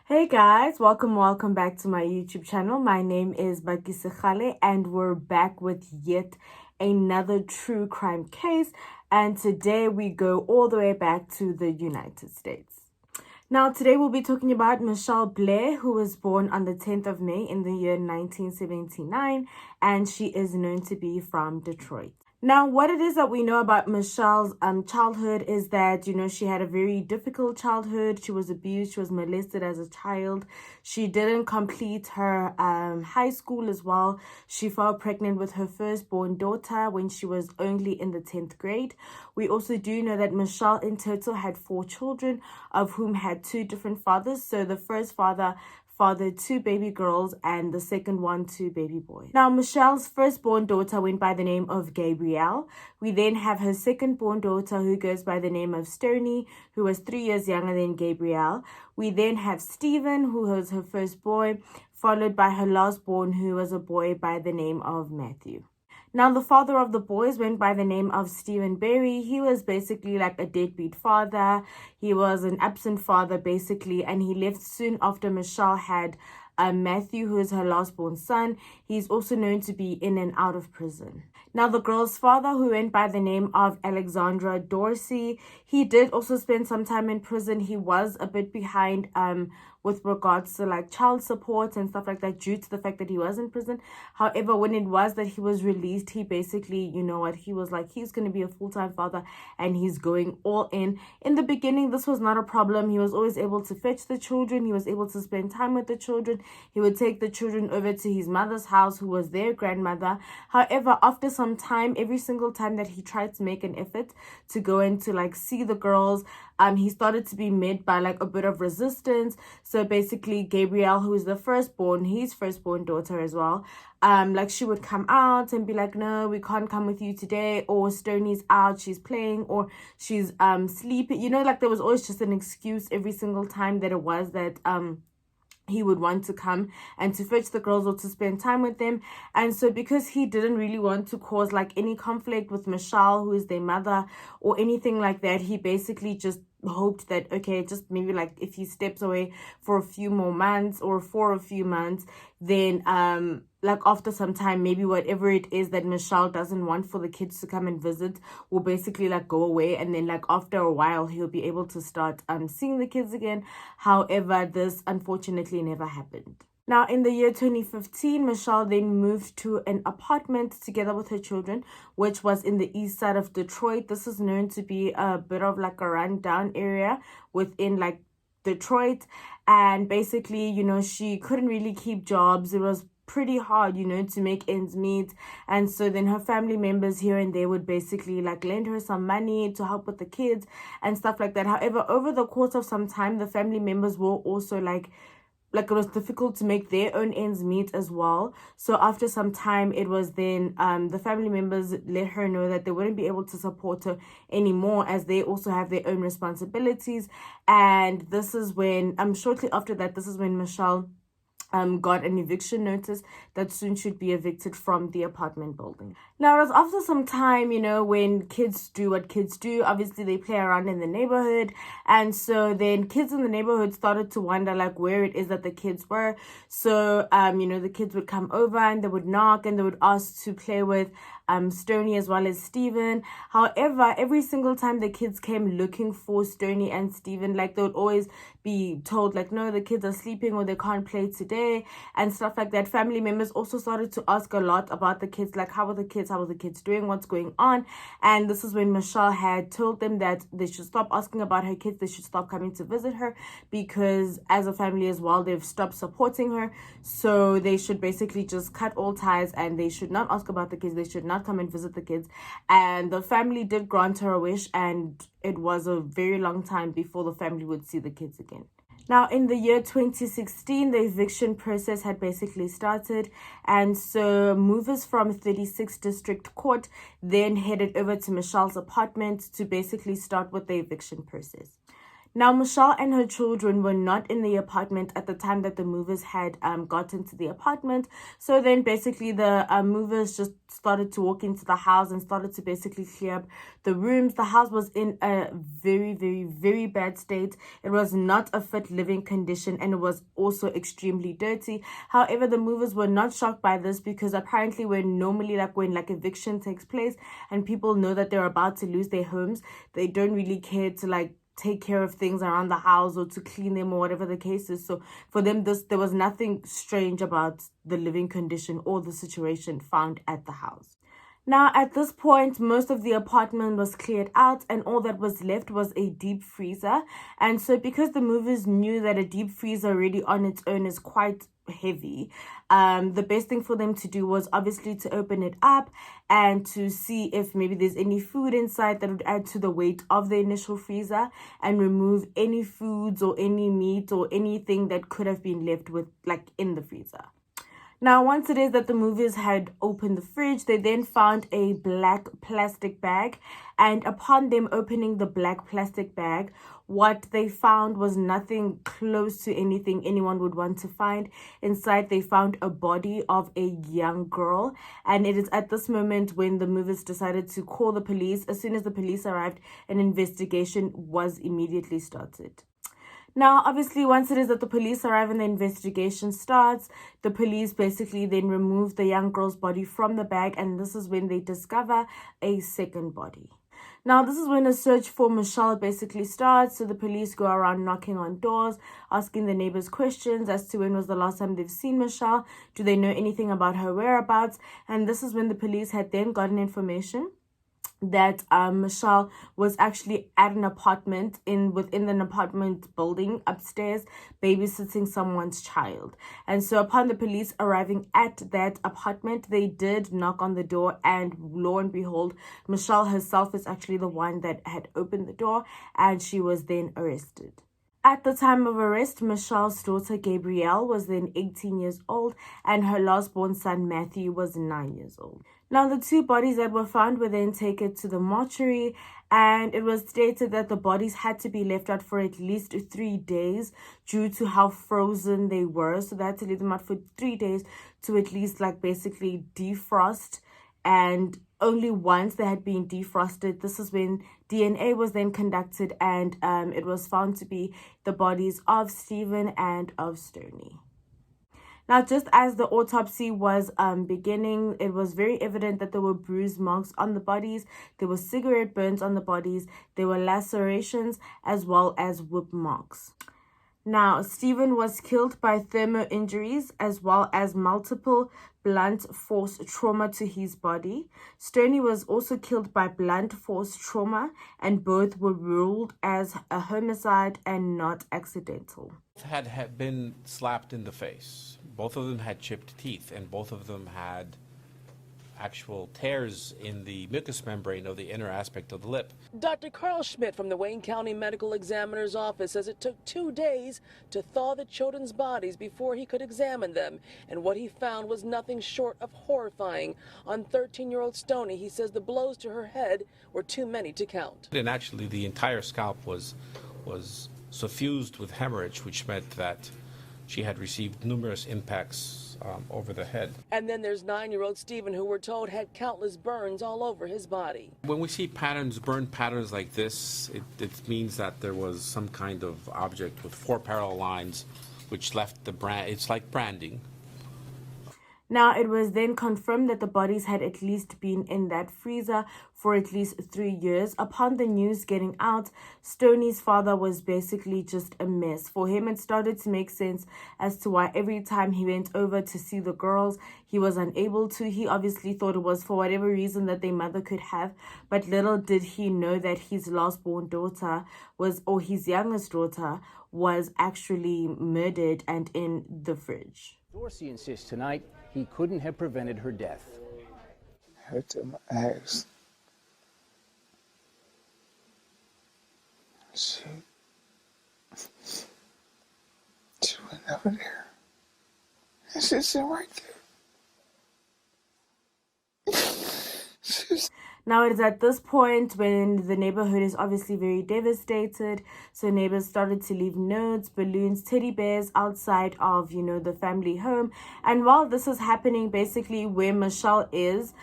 Hey guys, welcome back to my YouTube channel. My name is Bakisegale and we're back with yet another true crime case, and today we go all the way back to the United States. Now today we'll be talking about Mitchelle Blair, who was born on the 10th of May in the year 1979, and she is known to be from Detroit. Now, what it is that we know about Michelle's childhood is that, she had a very difficult childhood. She was abused. She was molested as a child. She didn't complete her high school as well. She fell pregnant with her firstborn daughter when she was only in the 10th grade. We also do know that Mitchelle in total had 4 children, of whom had 2 different fathers. So the first father fathered 2 baby girls and the second one 2 baby boys. Now, Michelle's firstborn daughter went by the name of Gabrielle. We then have her secondborn daughter who goes by the name of Stoney, who was 3 years younger than Gabrielle. We then have Stephen, who was her first boy, followed by her lastborn, who was a boy by the name of Matthew. Now, the father of the boys went by the name of Stephen Berry. He was basically like a deadbeat father. He was an absent father, basically, and he left soon after Mitchelle had Matthew, who is her last-born son. He's also known to be in and out of prison. Now, the girl's father, who went by the name of Alexandra Dorsey, he did also spend some time in prison. He was a bit behind with regards to like child support and stuff like that due to the fact that he was in prison. However, when it was that he was released, he basically, he was like, he's going to be a full-time father and he's going all in. In the beginning, this was not a problem. He was always able to fetch the children. He was able to spend time with the children. He would take the children over to his mother's house, who was their grandmother. However, after some time, every single time that he tried to make an effort to go in to like see the girls, he started to be met by like a bit of resistance. So basically, Gabrielle, who is the firstborn, his firstborn daughter as well, like she would come out and be like, no, we can't come with you today, or Stoney's out, she's playing, or she's sleeping. Like there was always just an excuse every single time that it was that he would want to come and to fetch the girls or to spend time with them. And so because he didn't really want to cause like any conflict with Mitchelle, who is their mother, or anything like that, he basically just hoped that, okay, just maybe like if he steps away for a few more months or for a few months, then like after some time, maybe whatever it is that Mitchelle doesn't want for the kids to come and visit will basically like go away, and then like after a while he'll be able to start seeing the kids again. However, this unfortunately never happened. Now, in the year 2015, Mitchelle then moved to an apartment together with her children, which was in the east side of Detroit. This is known to be a bit of like a rundown area within like Detroit. And basically, she couldn't really keep jobs. It was pretty hard, to make ends meet. And so then her family members here and there would basically like lend her some money to help with the kids and stuff like that. However, over the course of some time, the family members were also like it was difficult to make their own ends meet as well. So after some time, it was then the family members let her know that they wouldn't be able to support her anymore, as they also have their own responsibilities. And this is when shortly after that, this is when Mitchelle got an eviction notice that soon should be evicted from the apartment building. Now, it was after some time, when kids do what kids do. Obviously, they play around in the neighborhood. And so then kids in the neighborhood started to wonder, like, where it is that the kids were. So, the kids would come over and they would knock and they would ask to play with Stoney as well as Stephen. However, every single time the kids came looking for Stoney and Stephen, like they would always be told like, no, the kids are sleeping or they can't play today and stuff like that. Family members also started to ask a lot about the kids, like how are the kids doing, what's going on. And this is when Mitchelle had told them that they should stop asking about her kids, they should stop coming to visit her, because as a family as well, they've stopped supporting her. So they should basically just cut all ties and they should not ask about the kids, they should not come and visit the kids. And the family did grant her a wish, and it was a very long time before the family would see the kids again. Now, in the year 2016, the eviction process had basically started, and so movers from 36th District Court then headed over to Mitchelle's apartment to basically start with the eviction process. Now, Michelle and her children were not in the apartment at the time that the movers had gotten to the apartment. So then basically the movers just started to walk into the house and started to basically clear up the rooms. The house was in a very, very, very bad state. It was not a fit living condition, and it was also extremely dirty. However, the movers were not shocked by this, because apparently when eviction takes place and people know that they're about to lose their homes, they don't really care to take care of things around the house or to clean them or whatever the case is. So for them, there was nothing strange about the living condition or the situation found at the house. Now, at this point, most of the apartment was cleared out, and all that was left was a deep freezer. And so because the movers knew that a deep freezer already on its own is quite heavy, the best thing for them to do was obviously to open it up and to see if maybe there's any food inside that would add to the weight of the initial freezer, and remove any foods or any meat or anything that could have been left with in the freezer. Now, once it is that the movers had opened the fridge, they then found a black plastic bag. And upon them opening the black plastic bag, what they found was nothing close to anything anyone would want to find. Inside, they found a body of a young girl. And it is at this moment when the movers decided to call the police. As soon as the police arrived, an investigation was immediately started. Now, obviously, once it is that the police arrive and the investigation starts, the police basically then remove the young girl's body from the bag, and this is when they discover a second body. Now, this is when a search for Michelle basically starts. So the police go around knocking on doors, asking the neighbors questions as to when was the last time they've seen Michelle. Do they know anything about her whereabouts? And this is when the police had then gotten information that Michelle was actually at an apartment within an apartment building upstairs, babysitting someone's child. And so upon the police arriving at that apartment, they did knock on the door, and lo and behold, Michelle herself is actually the one that had opened the door, and she was then arrested. At the time of arrest, Michelle's daughter Gabrielle was then 18 years old, and her last-born son Matthew was 9 years old. Now, the two bodies that were found were then taken to the mortuary, and it was stated that the bodies had to be left out for at least 3 days due to how frozen they were. So they had to leave them out for 3 days to at least basically defrost. And only once they had been defrosted, this is when DNA was then conducted, and it was found to be the bodies of Stephen and of Stoney. Now, just as the autopsy was beginning, it was very evident that there were bruise marks on the bodies, there were cigarette burns on the bodies, there were lacerations, as well as whip marks. Now, Stephen was killed by thermal injuries as well as multiple blunt force trauma to his body. Stoney was also killed by blunt force trauma, and both were ruled as a homicide and not accidental. Had been slapped in the face. Both of them had chipped teeth, and both of them had actual tears in the mucous membrane of the inner aspect of the lip. Dr. Carl Schmidt from the Wayne County Medical Examiner's Office says it took 2 days to thaw the children's bodies before he could examine them, and what he found was nothing short of horrifying. On 13-year-old Stoney, he says the blows to her head were too many to count. And actually the entire scalp was suffused with hemorrhage, which meant that she had received numerous impacts over the head. And then there's 9-year-old Stephen, who we're told had countless burns all over his body. When we see burn patterns like this, it means that there was some kind of object with 4 parallel lines which left the brand. It's like branding. Now, it was then confirmed that the bodies had at least been in that freezer for at least 3 years. Upon the news getting out, Stoney's father was basically just a mess. For him, it started to make sense as to why every time he went over to see the girls, he was unable to. He obviously thought it was for whatever reason that their mother could have, but little did he know that his last-born daughter or his youngest daughter was actually murdered and in the fridge. Dorsey insists tonight he couldn't have prevented her death. Hurt to my ass. She was never there. And she's right there. Now, it is at this point when the neighborhood is obviously very devastated. So neighbors started to leave notes, balloons, teddy bears outside of, the family home. And while this is happening, basically where Mitchelle is,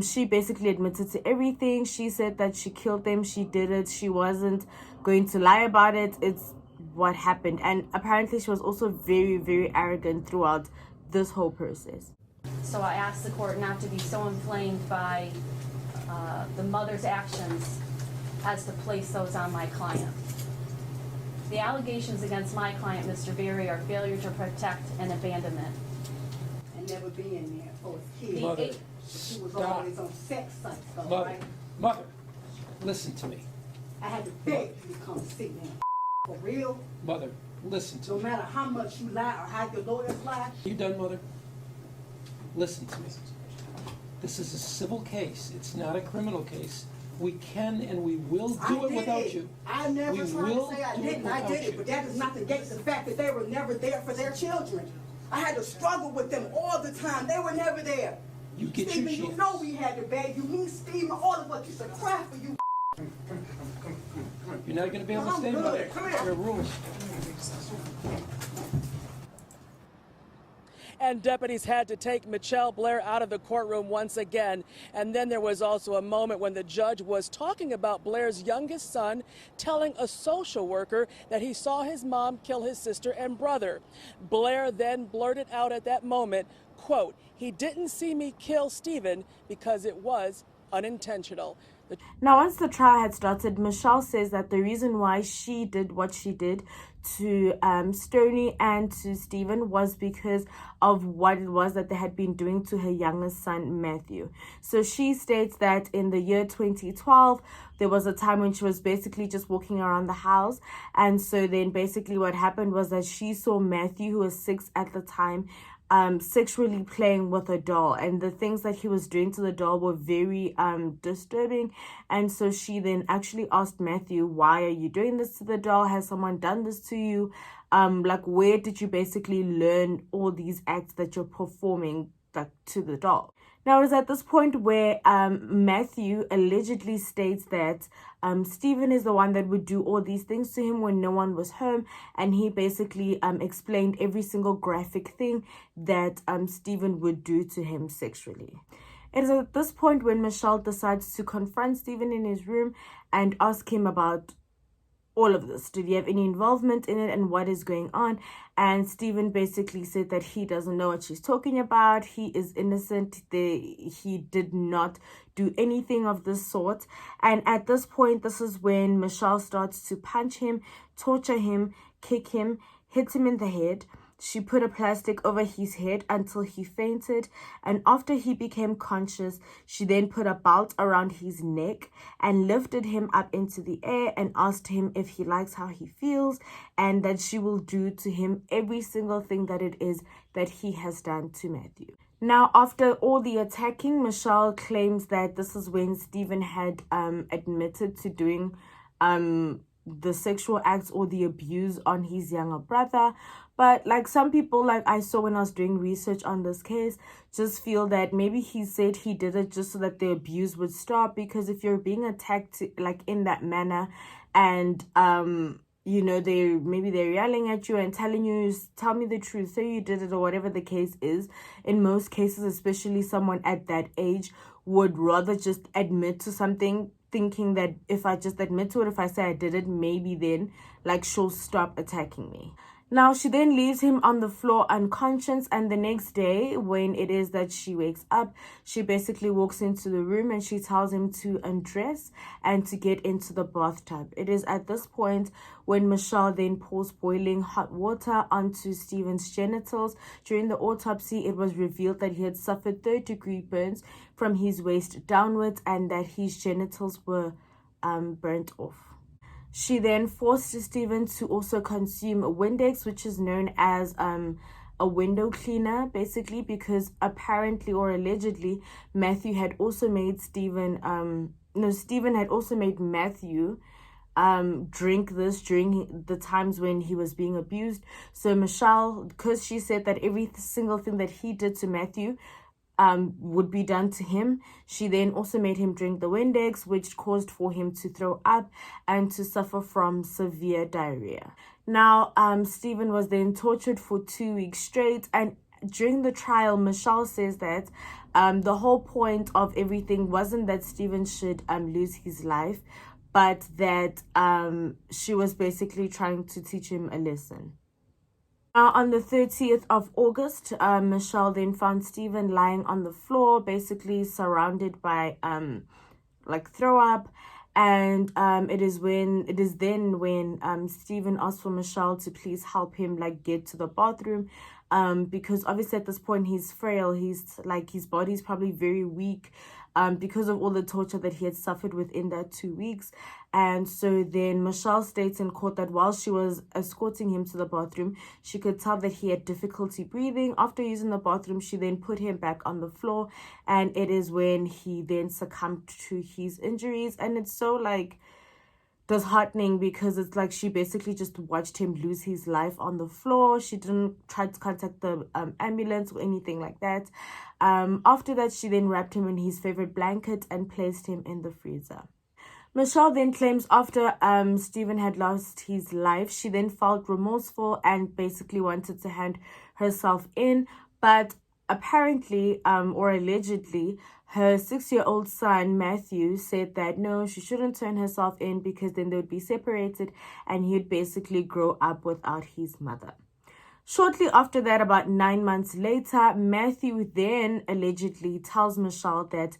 she basically admitted to everything. She said that she killed them. She did it. She wasn't going to lie about it. It's what happened. And apparently she was also very, very arrogant throughout this whole process. So I asked the court not to be so inflamed by the mother's actions as to place those on my client. The allegations against my client, Mr. Berry, are failure to protect and abandonment. And never being there for his kids. Mother, She was stop. always on sex sites, though, Mother, right? mother, listen to me. I had to beg you to come see me. For real, Mother, listen to no me. matter how much you lie or how your lawyers lie. You done, mother? Listen to me. This is a civil case. It's not a criminal case. We can and we will do it without you. I never We tried will to say I do it didn't. I without did it, you. but that does not negate the fact that they were never there for their children. I had to struggle with them all the time. They were never there. You get Stephen, your you chance. know we had to beg you. Me, Stephen, all of us used to cry for you. You're not going to be able to I'm stay, good. mother. Come here. There are rules. And deputies had to take Mitchelle Blair out of the courtroom once again. And then there was also a moment when the judge was talking about Blair's youngest son telling a social worker that he saw his mom kill his sister and brother. Blair then blurted out at that moment, quote, "He didn't see me kill Stephen because it was unintentional." Now, once the trial had started, Mitchelle says that the reason why she did what she did to Stoney and to Stephen was because of what it was that they had been doing to her youngest son, Matthew. So she states that in the year 2012, there was a time when she was basically just walking around the house. And so then basically what happened was that she saw Matthew, who was 6 at the time, sexually playing with a doll, and the things that he was doing to the doll were very disturbing. And so she then actually asked Matthew, why are you doing this to the doll? Has someone done this to you? Like, where did you basically learn all these acts that you're performing, like, to the doll? Now, it is at this point where Matthew allegedly states that Stephen is the one that would do all these things to him when no one was home. And he basically explained every single graphic thing that Stephen would do to him sexually. It is at this point when Mitchelle decides to confront Stephen in his room and ask him about all of this. Did he have any involvement in it and what is going on? And Stephen basically said that he doesn't know what she's talking about. He is innocent. He did not do anything of this sort. And at this point, this is when Mitchelle starts to punch him, torture him, kick him, hit him in the head. She put a plastic over his head until he fainted, and after he became conscious, she then put a belt around his neck and lifted him up into the air and asked him if he likes how he feels, and that she will do to him every single thing that it is that he has done to Matthew. Now, after all the attacking, Mitchelle claims that this is when Stephen had admitted to doing the sexual acts or the abuse on his younger brother. But like some people, like I saw when I was doing research on this case, just feel that maybe he said he did it just so that the abuse would stop. Because if you're being attacked like in that manner, and they're yelling at you and telling you, tell me the truth, say you did it, or whatever the case is, in most cases, especially someone at that age would rather just admit to something, thinking that if I just admit to it, if I say I did it, maybe then like she'll stop attacking me. Now, she then leaves him on the floor unconscious, and the next day, when it is that she wakes up, she basically walks into the room and she tells him to undress and to get into the bathtub. It is at this point when Mitchelle then pours boiling hot water onto Stephen's genitals. During the autopsy, it was revealed that he had suffered third-degree burns from his waist downwards and that his genitals were burnt off. She then forced Stephen to also consume Windex, which is known as a window cleaner, basically, because apparently or allegedly Matthew had also made Stephen had also made Matthew drink this during the times when he was being abused. So Mitchelle, because she said that every single thing that he did to Matthew would be done to him. She then also made him drink the Windex, which caused for him to throw up and to suffer from severe diarrhea. Now, Stephen was then tortured for 2 weeks straight, and during the trial, Mitchelle says that the whole point of everything wasn't that Stephen should lose his life, but that she was basically trying to teach him a lesson. On the 30th of August, Mitchelle then found Stephen lying on the floor, basically surrounded by like throw up. And it is then when Stephen asked for Mitchelle to please help him like get to the bathroom, because obviously at this point he's frail, he's like his body's probably very weak, because of all the torture that he had suffered within that 2 weeks. And so then Mitchelle states in court that while she was escorting him to the bathroom, she could tell that he had difficulty breathing. After using the bathroom, she then put him back on the floor, and it is when he then succumbed to his injuries. And it's so like disheartening, because it's like she basically just watched him lose his life on the floor. She didn't try to contact the ambulance or anything like that. After that, she then wrapped him in his favorite blanket and placed him in the freezer. Mitchelle then claims after Stephen had lost his life, she then felt remorseful and basically wanted to hand herself in. But apparently, or allegedly, her 6-year-old son, Matthew, said that no, she shouldn't turn herself in because then they would be separated and he'd basically grow up without his mother. Shortly after that, about 9 months later, Matthew then allegedly tells Mitchelle that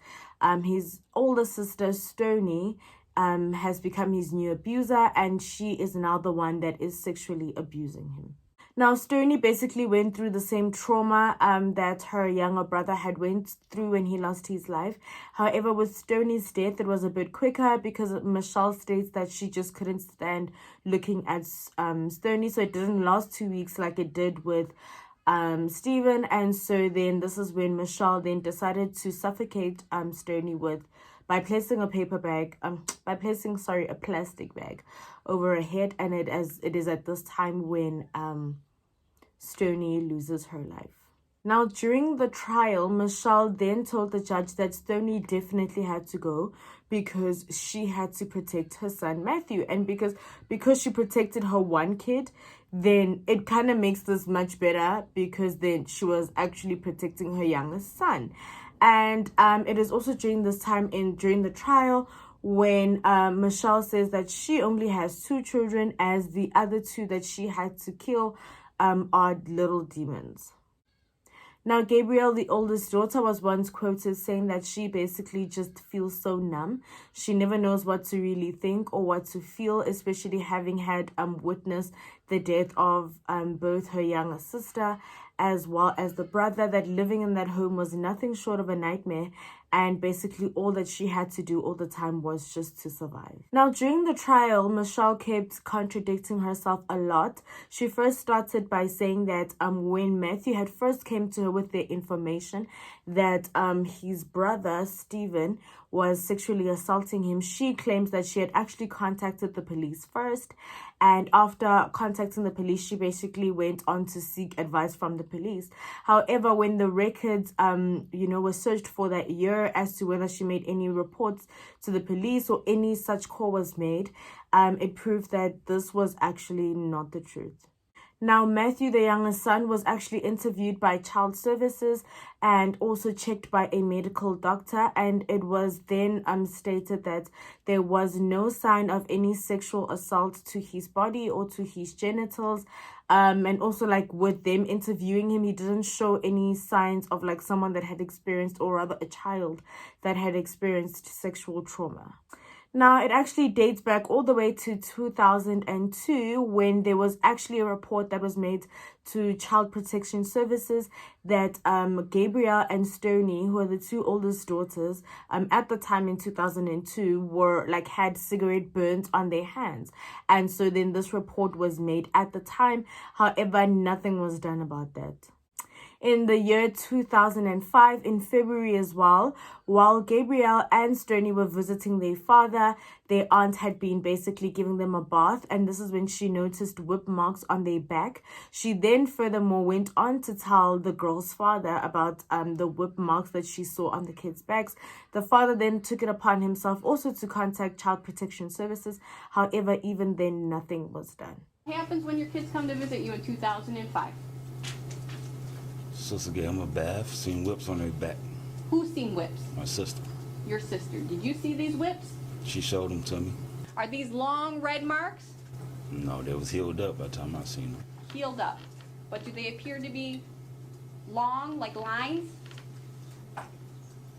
his older sister, Stoney, has become his new abuser, and she is now the one that is sexually abusing him. Now, Stoney basically went through the same trauma that her younger brother had went through when he lost his life. However, with Stoney's death, it was a bit quicker because Mitchelle states that she just couldn't stand looking at Stoney. So it didn't last 2 weeks like it did with Stephen. And so then this is when Mitchelle then decided to suffocate Stoney by placing a plastic bag over her head. And it is at this time when Stoney loses her life. Now, during the trial, Mitchelle then told the judge that Stoney definitely had to go because she had to protect her son Matthew, and because she protected her one kid, then it kind of makes this much better, because then she was actually protecting her youngest son. And it is also during this time during the trial when Mitchelle says that she only has 2 children, as the other 2 that she had to kill are little demons. Now, Gabrielle, the oldest daughter, was once quoted saying that she basically just feels so numb. She never knows what to really think or what to feel, especially having had witnessed the death of both her younger sister as well as the brother, that living in that home was nothing short of a nightmare, and basically all that she had to do all the time was just to survive. Now, during the trial, Mitchelle kept contradicting herself a lot. She first started by saying that when Matthew had first came to her with the information that his brother, Stephen, was sexually assaulting him, she claims that she had actually contacted the police first, and after contacting the police, she basically went on to seek advice from the police. However, when the records were searched for that year as to whether she made any reports to the police or any such call was made, it proved that this was actually not the truth. Now, Matthew, the youngest son, was actually interviewed by Child Services and also checked by a medical doctor, and it was then stated that there was no sign of any sexual assault to his body or to his genitals. And also, like, with them interviewing him, he didn't show any signs of like someone that had experienced, or rather a child that had experienced sexual trauma. Now, it actually dates back all the way to 2002 when there was actually a report that was made to Child Protection Services that Gabrielle and Stoney, who are the 2 oldest daughters, at the time in 2002 were like had cigarette burns on their hands. And so then this report was made at the time. However, nothing was done about that. In the year 2005, in February as well, while Gabrielle and Stoney were visiting their father, their aunt had been basically giving them a bath, and this is when she noticed whip marks on their back. She then furthermore went on to tell the girl's father about the whip marks that she saw on the kids' backs. The father then took it upon himself also to contact Child Protection Services. However, even then, nothing was done. What happens when your kids come to visit you in 2005? Sister gave him a bath, seen whips on her back. Who's seen whips? My sister. Your sister. Did you see these whips? She showed them to me. Are these long red marks? No, they was healed up by the time I seen them. Healed up. But do they appear to be long, like lines?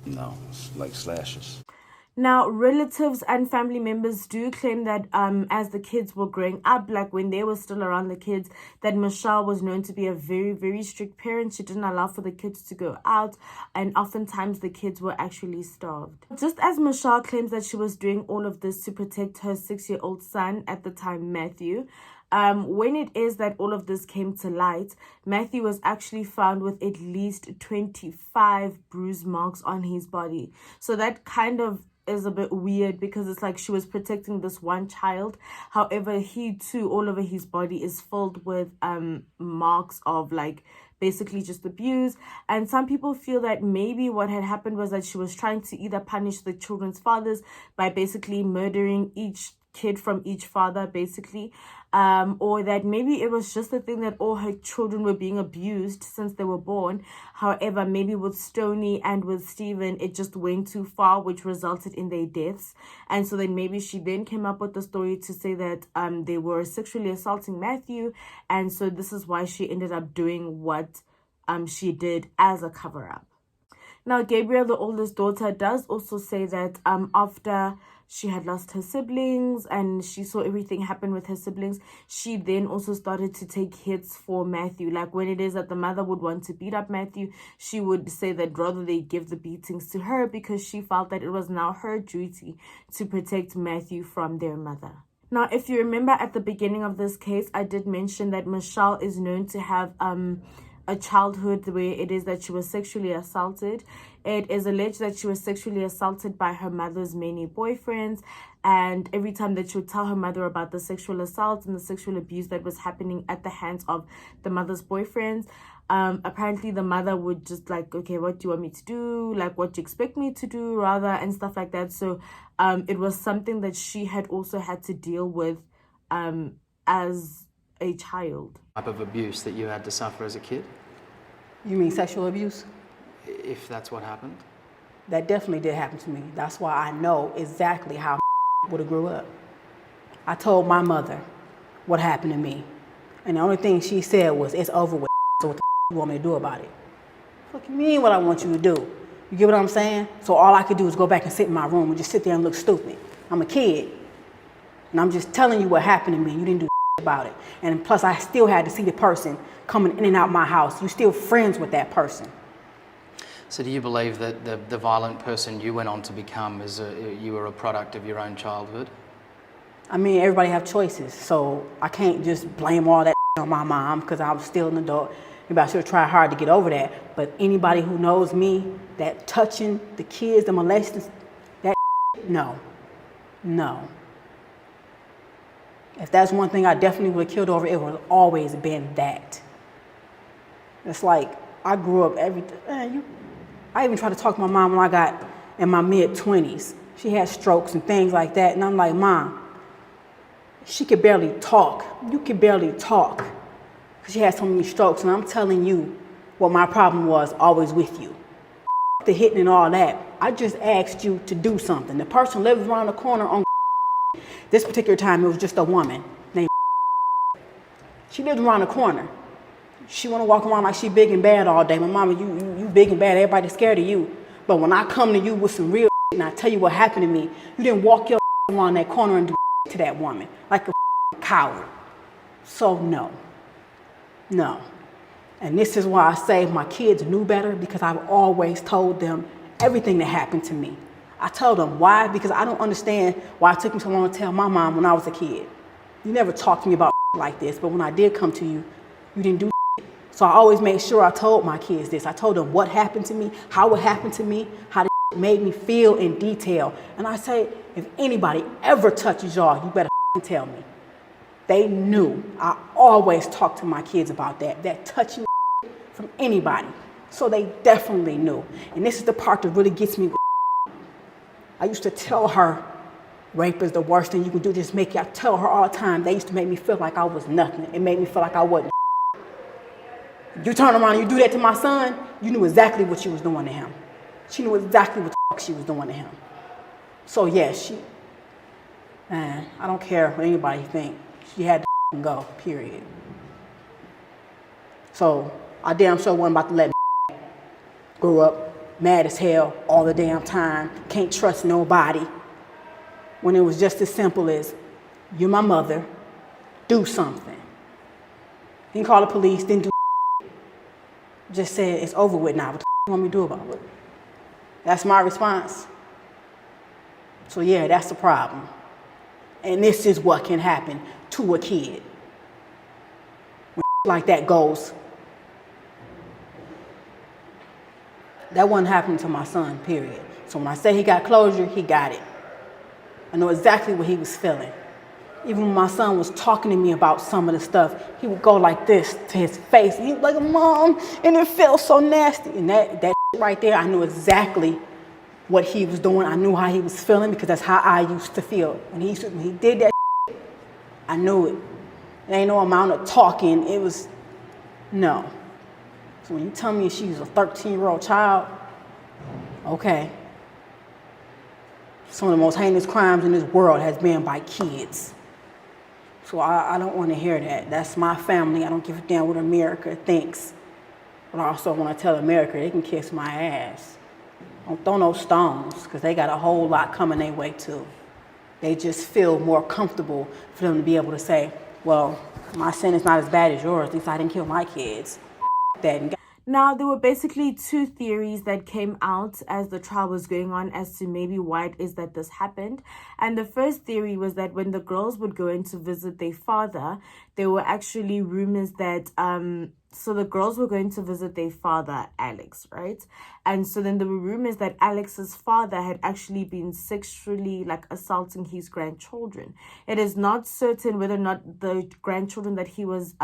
No, it's like slashes. Now, relatives and family members do claim that as the kids were growing up, like when they were still around the kids, that Michelle was known to be a very, very strict parent. She didn't allow for the kids to go out, and oftentimes the kids were actually starved. Just as Michelle claims that she was doing all of this to protect her 6-year-old son at the time, Matthew, when it is that all of this came to light, Matthew was actually found with at least 25 bruise marks on his body. So that kind of is a bit weird, because it's like she was protecting this one child. However, he too, all over his body is filled with marks of like basically just abuse. And some people feel that maybe what had happened was that she was trying to either punish the children's fathers by basically murdering each kid from each father, basically, or that maybe it was just the thing that all her children were being abused since they were born. However, maybe with Stoney and with Stephen, it just went too far, which resulted in their deaths. And so then maybe she then came up with the story to say that they were sexually assaulting Matthew, and so this is why she ended up doing what she did as a cover-up. Now, Gabrielle, the oldest daughter, does also say that after she had lost her siblings and she saw everything happen with her siblings, she then also started to take hits for Matthew. Like when it is that the mother would want to beat up Matthew, she would say that rather they give the beatings to her, because she felt that it was now her duty to protect Matthew from their mother. Now, if you remember at the beginning of this case, I did mention that Michelle is known to have a childhood where it is that she was sexually assaulted. It is alleged that she was sexually assaulted by her mother's many boyfriends, and every time that she would tell her mother about the sexual assault and the sexual abuse that was happening at the hands of the mother's boyfriends, apparently the mother would just like, okay, what do you want me to do? Like, what do you expect me to do, rather, and stuff like that. So it was something that she had also had to deal with as a child. Type of abuse that you had to suffer as a kid? You mean sexual abuse? If that's what happened? That definitely did happen to me. That's why I know exactly how would have grew up. I told my mother what happened to me, and the only thing she said was, it's over with, so what the you want me to do about it? What do you mean what I want you to do? You get what I'm saying? So all I could do is go back and sit in my room and just sit there and look stupid. I'm a kid, and I'm just telling you what happened to me. You didn't do about it. And plus, I still had to see the person coming in and out my house. You still friends with that person. So do you believe that the violent person you went on to become you were a product of your own childhood? I mean, everybody have choices, so I can't just blame all that on my mom, because I was still an adult. Maybe I should have tried hard to get over that. But anybody who knows me, that touching the kids, the molesting, that no. If that's one thing I definitely would have killed over, it would have always been that. It's like, I grew up I even tried to talk to my mom when I got in my mid-20s. She had strokes and things like that, and I'm like, Mom, she could barely talk. You could barely talk. She had so many strokes, and I'm telling you what my problem was, always with you. The hitting and all that. I just asked you to do something. The person lives around the corner on this particular time, it was just a woman named She lived around the corner. She want to walk around like she big and bad all day. My mama, you big and bad. Everybody's scared of you. But when I come to you with some real and I tell you what happened to me, you didn't walk your around that corner and do to that woman like a coward. So no. And this is why I say my kids knew better, because I've always told them everything that happened to me. I told them why, because I don't understand why it took me so long to tell my mom when I was a kid. You never talked to me about like this, but when I did come to you, you didn't do So I always made sure I told my kids this. I told them what happened to me, how it happened to me, how the made me feel in detail. And I say, if anybody ever touches y'all, you better tell me. They knew. I always talk to my kids about that touching from anybody. So they definitely knew. And this is the part that really gets me. I used to tell her, rape is the worst thing you can do. Just I tell her all the time. They used to make me feel like I was nothing. It made me feel like I wasn't. You turn around and you do that to my son, you knew exactly what she was doing to him. She knew exactly what the fuck she was doing to him. So yeah, I don't care what anybody think. She had to go, period. So I damn sure wasn't about to let me grow up mad as hell all the damn time, can't trust nobody. When it was just as simple as, you're my mother, do something. Didn't call the police, didn't do. Just said, it's over with now. What the you want me to do about it? That's my response. So yeah, that's the problem. And this is what can happen to a kid. When like that goes. That wasn't happening to my son, period. So when I say he got closure, he got it. I know exactly what he was feeling. Even when my son was talking to me about some of the stuff, he would go like this to his face. And he was like, Mom, and it felt so nasty. And that right there, I knew exactly what he was doing. I knew how he was feeling because that's how I used to feel. When he did that, I knew it. There ain't no amount of talking. It was, no. So when you tell me she was a 13-year-old child, okay. Some of the most heinous crimes in this world has been by kids. So I don't want to hear that. That's my family. I don't give a damn what America thinks. But I also want to tell America they can kiss my ass. Don't throw no stones, because they got a whole lot coming their way too. They just feel more comfortable for them to be able to say, well, my sin is not as bad as yours. At least I didn't kill my kids. Now, there were basically two theories that came out as the trial was going on as to maybe why it is that this happened. And the first theory was that when the girls would go in to visit their father, there were actually rumors that, so the girls were going to visit their father, Alex, right? And so then there were rumors that Alex's father had actually been sexually assaulting his grandchildren. It is not certain whether or not the grandchildren that he was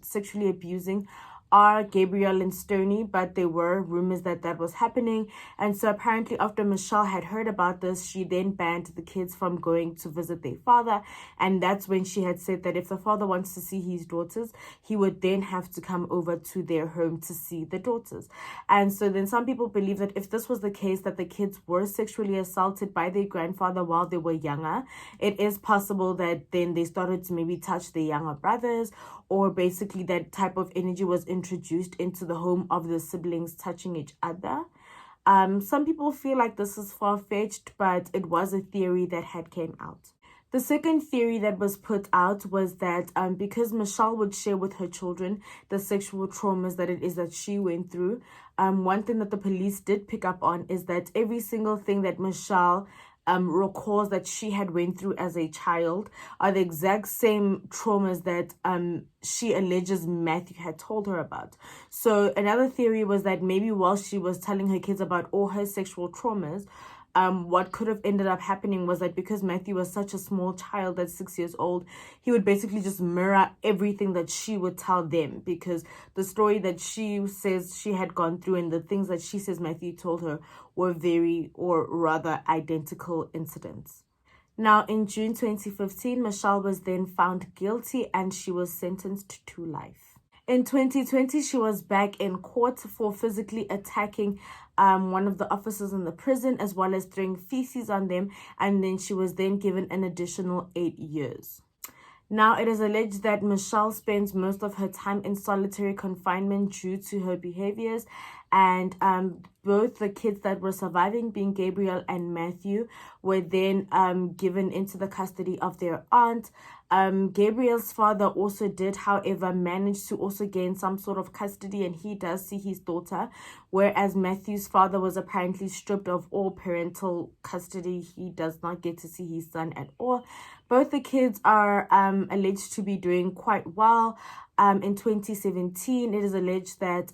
sexually abusing are Gabriel and Stoney, but there were rumors that that was happening. And so apparently after Michelle had heard about this, she then banned the kids from going to visit their father. And that's when she had said that if the father wants to see his daughters, he would then have to come over to their home to see the daughters. And so then some people believe that if this was the case, that the kids were sexually assaulted by their grandfather while they were younger, it is possible that then they started to maybe touch their younger brothers, or basically that type of energy was introduced into the home of the siblings touching each other. Some people feel like this is far-fetched, but it was a theory that had came out. The second theory that was put out was that because Michelle would share with her children the sexual traumas that it is that she went through, one thing that the police did pick up on is that every single thing that Michelle recalls that she had went through as a child are the exact same traumas that she alleges Matthew had told her about. So another theory was that maybe while she was telling her kids about all her sexual traumas, what could have ended up happening was that because Matthew was such a small child at 6 years old, he would basically just mirror everything that she would tell them, because the story that she says she had gone through and the things that she says Matthew told her were rather identical incidents. Now, in June 2015, Michelle was then found guilty and she was sentenced to life. In 2020, she was back in court for physically attacking one of the officers in the prison, as well as throwing feces on them, and then she was then given an additional 8 years. Now, it is alleged that Michelle spends most of her time in solitary confinement due to her behaviors, and both the kids that were surviving, being Gabriel and Matthew, were then given into the custody of their aunt. Gabriel's father also did, however, manage to also gain some sort of custody, and he does see his daughter, whereas Matthew's father was apparently stripped of all parental custody. He does not get to see his son at all. Both the kids are alleged to be doing quite well. in 2017, it is alleged that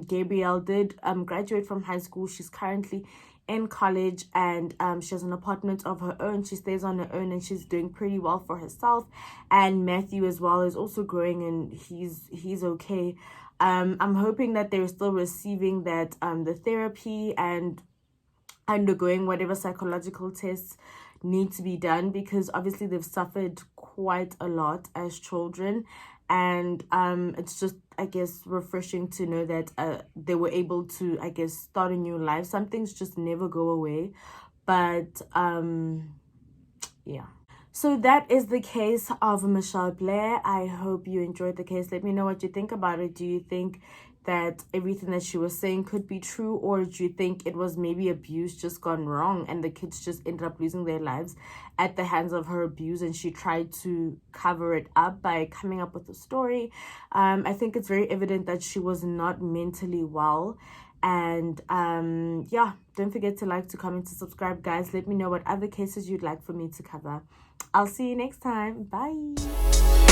Gabrielle did graduate from high school. She's currently in college, and she has an apartment of her own. She stays on her own, and she's doing pretty well for herself. And Matthew as well is also growing, and he's okay. I'm hoping that they're still receiving that the therapy and undergoing whatever psychological tests need to be done, because obviously they've suffered quite a lot as children. And it's just, I guess, refreshing to know that they were able to, I guess, start a new life. Some things just never go away. But yeah. So that is the case of Mitchelle Blair. I hope you enjoyed the case. Let me know what you think about it. Do you think that everything that she was saying could be true, or do you think it was maybe abuse just gone wrong and the kids just ended up losing their lives at the hands of her abuse, and she tried to cover it up by coming up with a story? I think it's very evident that she was not mentally well. And yeah, don't forget to like, to comment, to subscribe, guys. Let me know what other cases you'd like for me to cover. I'll see you next time. Bye.